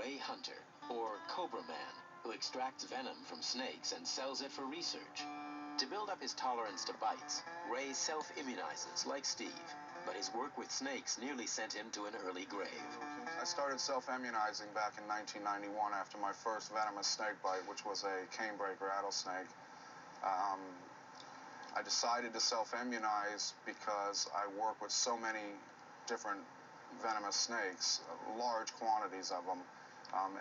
Ray Hunter, or Cobra Man, who extracts venom from snakes and sells it for research. To build up his tolerance to bites, Ray self-immunizes like Steve, but his work with snakes nearly sent him to an early grave. I started self-immunizing back in 1991 after my first venomous snake bite, which was a canebrake rattlesnake. I decided to self-immunize because I work with so many different venomous snakes, large quantities of them.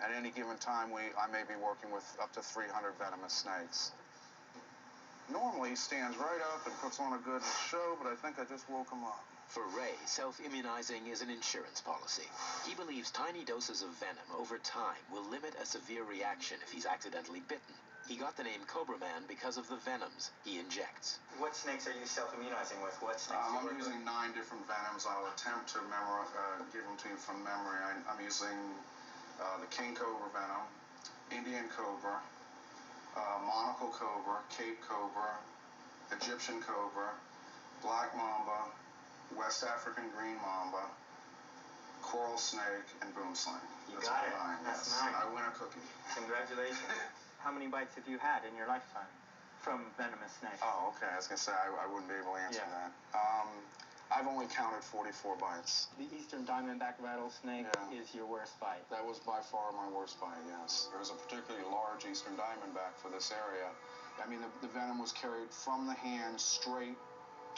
At any given time, I may be working with up to 300 venomous snakes. Normally, he stands right up and puts on a good show, but I think I just woke him up. For Ray, self-immunizing is an insurance policy. He believes tiny doses of venom over time will limit a severe reaction if he's accidentally bitten. He got the name Cobra Man because of the venoms he injects. What snakes are you self-immunizing with? What snakes I'm using 9 different venoms. I'll attempt to give them to you from memory. I'm using the king cobra venom, Indian cobra, monocle cobra, Cape cobra, Egyptian cobra, black mamba, West African green mamba, coral snake, and boomslang. You got it. That's nice. I win a cookie. Congratulations. How many bites have you had in your lifetime from venomous snakes? Oh, okay. I was going to say, I wouldn't be able to answer that. I've only counted 44 bites. The eastern diamondback rattlesnake is your worst bite? That was by far my worst bite, yes. There was a particularly large eastern diamondback for this area. I mean, the venom was carried from the hand straight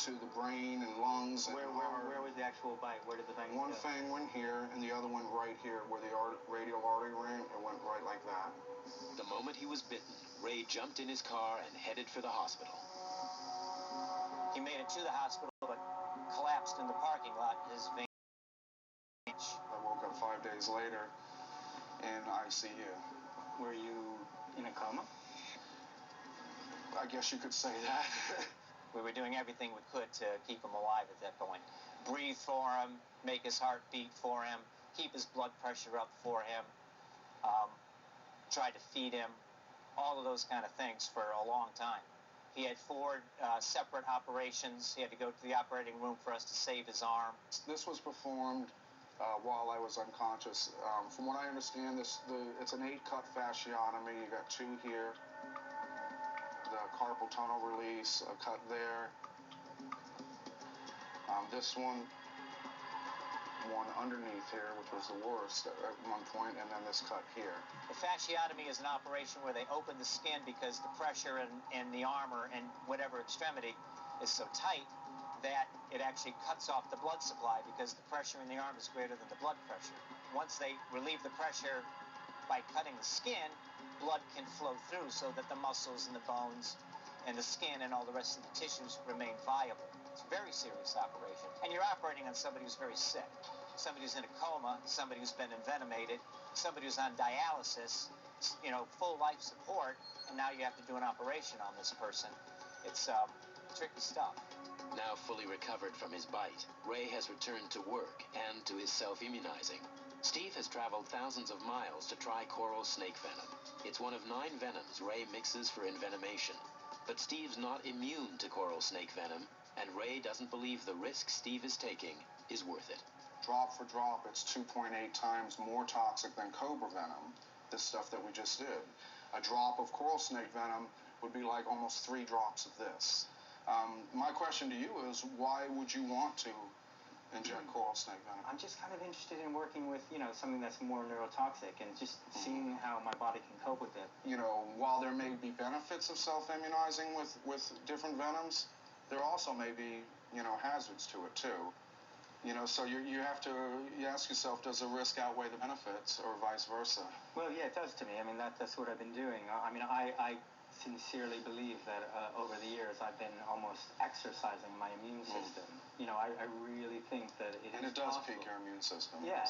to the brain and lungs and heart. Where was the actual bite? Where did the fang go? One fang went here, and the other one right here, where the radial artery ran. It went right like that. The moment he was bitten, Ray jumped in his car and headed for the hospital. He made it to the hospital, but collapsed in the parking lot. His vein. I woke up 5 days later in ICU. Were you in a coma? I guess you could say that. We were doing everything we could to keep him alive at that point. Breathe for him, make his heart beat for him, keep his blood pressure up for him, try to feed him, all of those kind of things for a long time. He had 4 separate operations. He had to go to the operating room for us to save his arm. This was performed while I was unconscious. From what I understand, it's an 8-cut fasciotomy. You got 2 here, the carpal tunnel release, a cut there. This one underneath here, which was the worst at one point, and then this cut here. The fasciotomy is an operation where they open the skin because the pressure in the arm or in whatever extremity is so tight that it actually cuts off the blood supply because the pressure in the arm is greater than the blood pressure. Once they relieve the pressure by cutting the skin, blood can flow through so that the muscles and the bones and the skin and all the rest of the tissues remain viable. It's a very serious operation. And you're operating on somebody who's very sick. Somebody who's in a coma, somebody who's been envenomated, somebody who's on dialysis, full life support, and now you have to do an operation on this person. It's tricky stuff. Now fully recovered from his bite, Ray has returned to work and to his self-immunizing. Steve has traveled thousands of miles to try coral snake venom. It's one of 9 venoms Ray mixes for envenomation. But Steve's not immune to coral snake venom, and Ray doesn't believe the risk Steve is taking is worth it. Drop for drop, it's 2.8 times more toxic than cobra venom, this stuff that we just did. A drop of coral snake venom would be like almost 3 drops of this. My question to you is, why would you want to inject coral snake venom? I'm just kind of interested in working with, something that's more neurotoxic and just seeing how my body can cope with it. While there may be benefits of self-immunizing with different venoms, there also may be, hazards to it too. So you have to ask yourself, does the risk outweigh the benefits or vice versa? Well, yeah, it does to me. I mean, that's what I've been doing. I sincerely believe that over the years I've been almost exercising my immune system. I really think that it is And it does possible. pique your immune system. Yeah,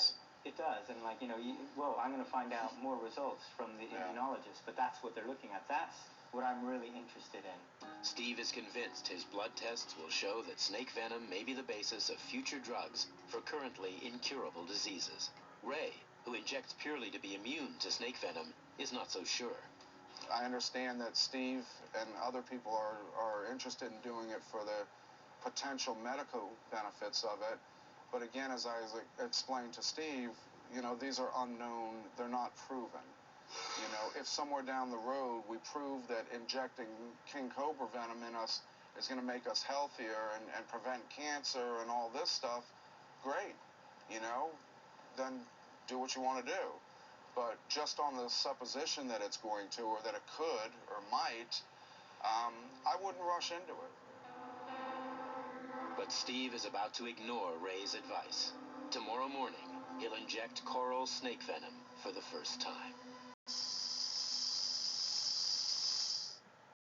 it does. And I'm going to find out more results from the immunologist, but that's what they're looking at. That's what I'm really interested in. Steve is convinced his blood tests will show that snake venom may be the basis of future drugs for currently incurable diseases. Ray, who injects purely to be immune to snake venom, is not so sure. I understand that Steve and other people are interested in doing it for the potential medical benefits of it. But again, as I explained to Steve, you know, these are unknown, they're not proven. You know, if somewhere down the road we prove that injecting king cobra venom in us is going to make us healthier and prevent cancer and all this stuff, great, you know, then do what you want to do. But just on the supposition that it's going to, or that it could, or might, I wouldn't rush into it. But Steve is about to ignore Ray's advice. Tomorrow morning, he'll inject coral snake venom for the first time.